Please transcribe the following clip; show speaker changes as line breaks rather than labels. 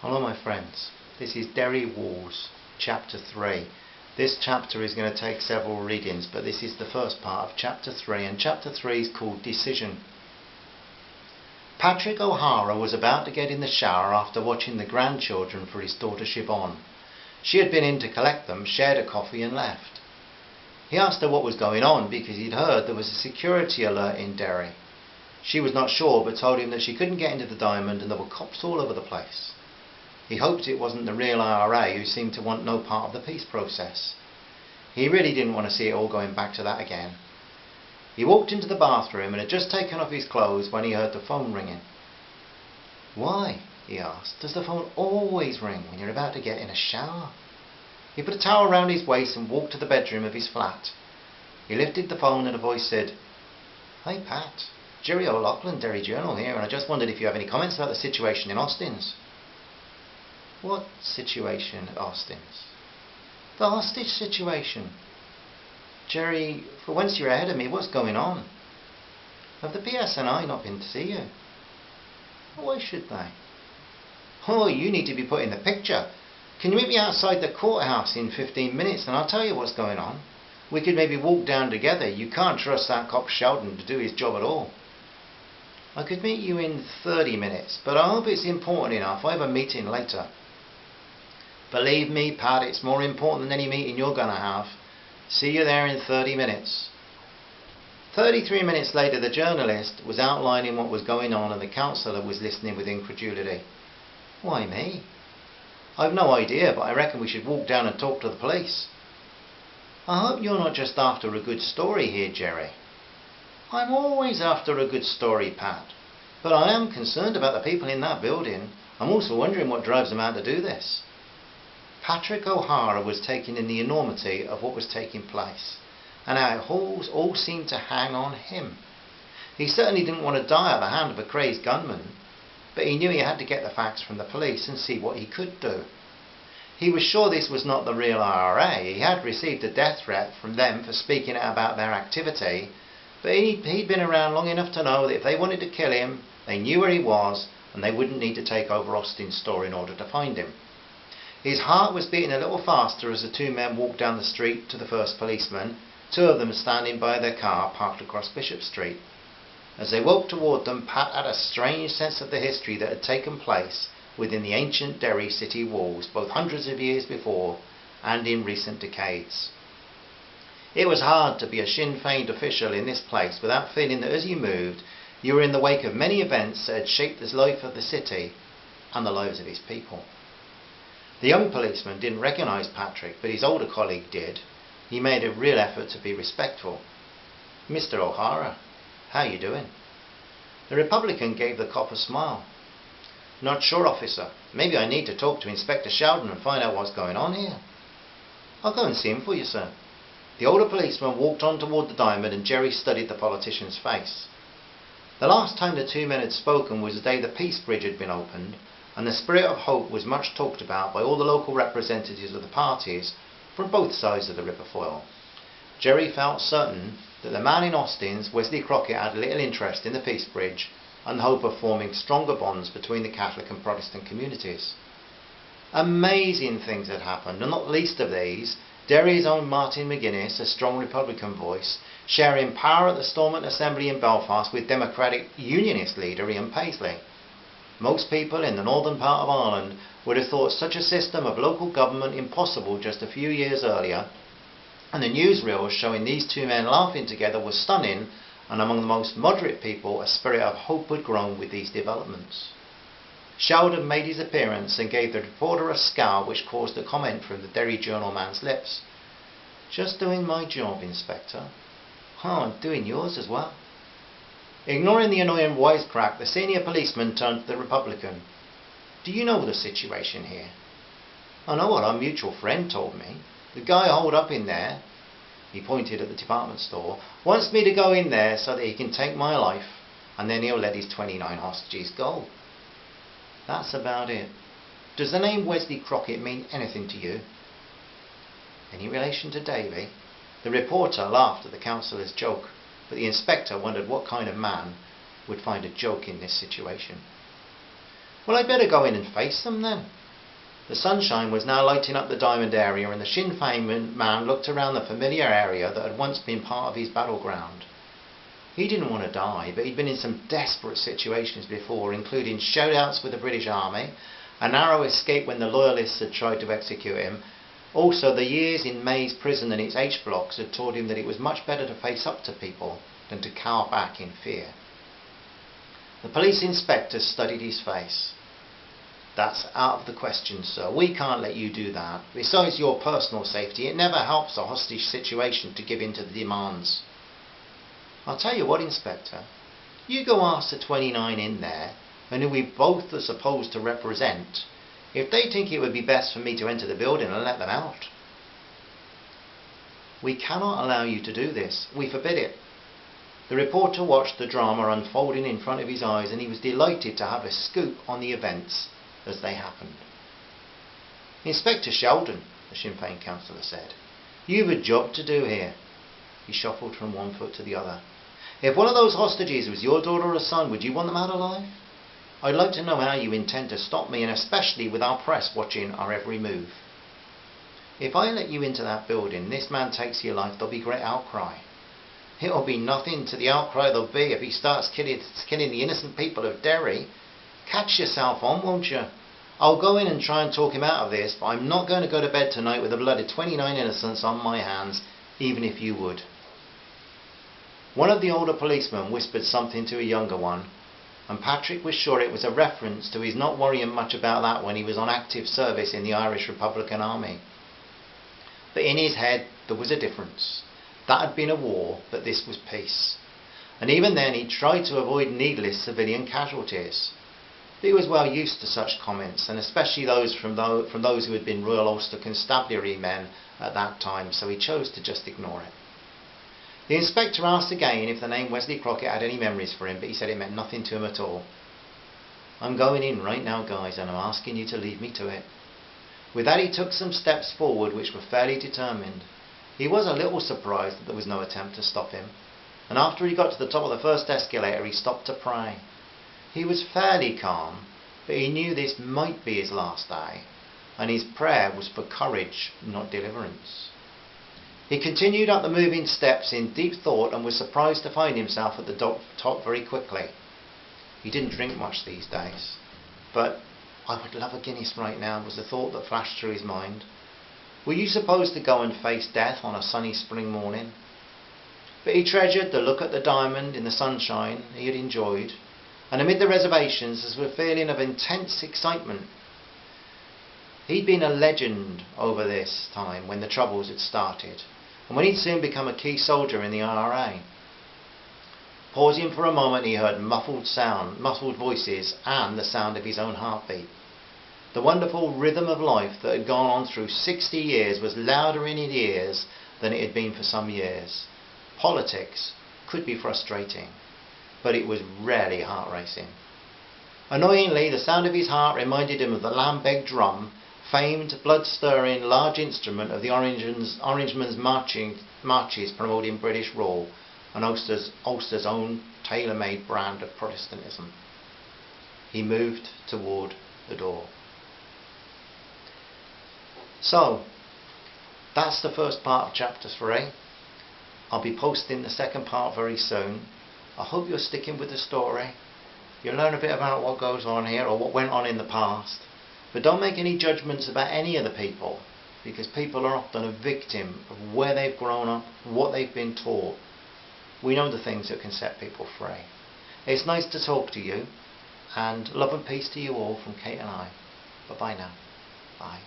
Hello my friends, this is Derry Walls, chapter 3. This chapter is going to take several readings, but this is the first part of chapter 3, and chapter 3 is called Decision. Patrick O'Hara was about to get in the shower after watching the grandchildren for his daughter Siobhan. She had been in to collect them, shared a coffee and left. He asked her what was going on because he'd heard there was a security alert in Derry. She was not sure, but told him that she couldn't get into the Diamond and there were cops all over the place. He hoped it wasn't the real IRA who seemed to want no part of the peace process. He really didn't want to see it all going back to that again. He walked into the bathroom and had just taken off his clothes when he heard the phone ringing. "Why," he asked, "does the phone always ring when you're about to get in a shower?" He put a towel round his waist and walked to the bedroom of his flat. He lifted the phone and a voice said, "Hi Pat, Jerry O'Loughlin, Derry Journal here, and I just wondered if you have any comments about the situation in Austin's." "What situation at Austin's?" "The hostage situation. Jerry, for once you're ahead of me, what's going on? Have the PSNI not been to see you?" "Why should they?" "Oh, you need to be put in the picture. Can you meet me outside the courthouse in 15 minutes and I'll tell you what's going on? We could maybe walk down together. You can't trust that cop Sheldon to do his job at all." "I could meet you in 30 minutes, but I hope it's important enough. I have a meeting later." "Believe me, Pat, it's more important than any meeting you're going to have. See you there in 30 minutes. 33 minutes later, the journalist was outlining what was going on and the counsellor was listening with incredulity. "Why me? I've no idea, but I reckon we should walk down and talk to the police." "I hope you're not just after a good story here, Jerry." "I'm always after a good story, Pat. But I am concerned about the people in that building. I'm also wondering what drives them out to do this." Patrick O'Hara was taking in the enormity of what was taking place, and how it all seemed to hang on him. He certainly didn't want to die at the hand of a crazed gunman, but he knew he had to get the facts from the police and see what he could do. He was sure this was not the real IRA. He had received a death threat from them for speaking out about their activity, but he'd been around long enough to know that if they wanted to kill him, they knew where he was, and they wouldn't need to take over Austin's store in order to find him. His heart was beating a little faster as the two men walked down the street to the first policeman, two of them standing by their car parked across Bishop Street. As they walked toward them, Pat had a strange sense of the history that had taken place within the ancient Derry city walls, both hundreds of years before and in recent decades. It was hard to be a Sinn Féin official in this place without feeling that as you moved, you were in the wake of many events that had shaped the life of the city and the lives of its people. The young policeman didn't recognise Patrick, but his older colleague did. He made a real effort to be respectful. "Mr. O'Hara, how you doing?" The Republican gave the cop a smile. "Not sure, officer. Maybe I need to talk to Inspector Sheldon and find out what's going on here." "I'll go and see him for you, sir." The older policeman walked on toward the Diamond and Jerry studied the politician's face. The last time the two men had spoken was the day the Peace Bridge had been opened, and the spirit of hope was much talked about by all the local representatives of the parties from both sides of the River Foyle. Jerry felt certain that the man in Austin's, Wesley Crockett, had little interest in the Peace Bridge and the hope of forming stronger bonds between the Catholic and Protestant communities. Amazing things had happened, and not least of these, Derry's own Martin McGuinness, a strong Republican voice, sharing power at the Stormont Assembly in Belfast with Democratic Unionist leader Ian Paisley. Most people in the northern part of Ireland would have thought such a system of local government impossible just a few years earlier, and the newsreels showing these two men laughing together was stunning, and among the most moderate people a spirit of hope had grown with these developments. Sheldon made his appearance and gave the reporter a scowl which caused a comment from the Derry Journal man's lips. "Just doing my job, Inspector." "Oh, and doing yours as well." Ignoring the annoying wisecrack, the senior policeman turned to the Republican. "Do you know the situation here?" "I know what our mutual friend told me. The guy holed up in there," he pointed at the department store, "wants me to go in there so that he can take my life, and then he'll let his 29 hostages go." "That's about it. Does the name Wesley Crockett mean anything to you?" "Any relation to Davy?" The reporter laughed at the counsellor's joke, but the inspector wondered what kind of man would find a joke in this situation. Well, I'd better go in and face them then. The sunshine was now lighting up the diamond area, and the Sinn Féin man looked around the familiar area that had once been part of his battleground. He didn't want to die, but he'd been in some desperate situations before, including shootouts with the British Army, a narrow escape when the Loyalists had tried to execute him. Also, the years in May's prison and its H-blocks had taught him that it was much better to face up to people than to cower back in fear. The police inspector studied his face. "That's out of the question, sir. We can't let you do that. Besides your personal safety, it never helps a hostage situation to give in to the demands." "I'll tell you what, Inspector. You go ask the 29 in there, and who we both are supposed to represent, if they think it would be best for me to enter the building and let them out." "We cannot allow you to do this. We forbid it." The reporter watched the drama unfolding in front of his eyes, and he was delighted to have a scoop on the events as they happened. "Inspector Sheldon," the Sinn Féin councillor said, "you've a job to do here." He shuffled from one foot to the other. "If one of those hostages was your daughter or son, would you want them out alive? I'd like to know how you intend to stop me, and especially with our press watching our every move. If I let you into that building, this man takes your life, there'll be great outcry. It'll be nothing to the outcry there'll be if he starts killing the innocent people of Derry. Catch yourself on, won't you? I'll go in and try and talk him out of this, but I'm not going to go to bed tonight with the blood of 29 innocents on my hands, even if you would." One of the older policemen whispered something to a younger one, and Patrick was sure it was a reference to his not worrying much about that when he was on active service in the Irish Republican Army. But in his head there was a difference. That had been a war, but this was peace. And even then he tried to avoid needless civilian casualties. But he was well used to such comments, and especially those from those who had been Royal Ulster Constabulary men at that time, so he chose to just ignore it. The inspector asked again if the name Wesley Crockett had any memories for him, but he said it meant nothing to him at all. "I'm going in right now, guys, and I'm asking you to leave me to it." With that he took some steps forward which were fairly determined. He was a little surprised that there was no attempt to stop him, and after he got to the top of the first escalator he stopped to pray. He was fairly calm, but he knew this might be his last day, and his prayer was for courage, not deliverance. He continued up the moving steps in deep thought and was surprised to find himself at the top very quickly. He didn't drink much these days, but "I would love a Guinness right now" was the thought that flashed through his mind. Were you supposed to go and face death on a sunny spring morning? But he treasured the look at the diamond in the sunshine he had enjoyed, and amid the reservations there was a feeling of intense excitement. He'd been a legend over this time when the Troubles had started, and when he'd soon become a key soldier in the IRA. Pausing for a moment he heard muffled voices and the sound of his own heartbeat. The wonderful rhythm of life that had gone on through 60 years was louder in his ears than it had been for some years. Politics could be frustrating, but it was rarely heart-racing. Annoyingly, the sound of his heart reminded him of the Lambeg drum, famed, blood-stirring, large instrument of the Orangemen's marches promoting British rule, and Ulster's own tailor-made brand of Protestantism. He moved toward the door. So, that's the first part of chapter 3. I'll be posting the second part very soon. I hope you're sticking with the story. You'll learn a bit about what goes on here, or what went on in the past. But don't make any judgments about any of the people, because people are often a victim of where they've grown up, what they've been taught. We know the things that can set people free. It's nice to talk to you, and love and peace to you all from Kate and I. Bye-bye now. Bye.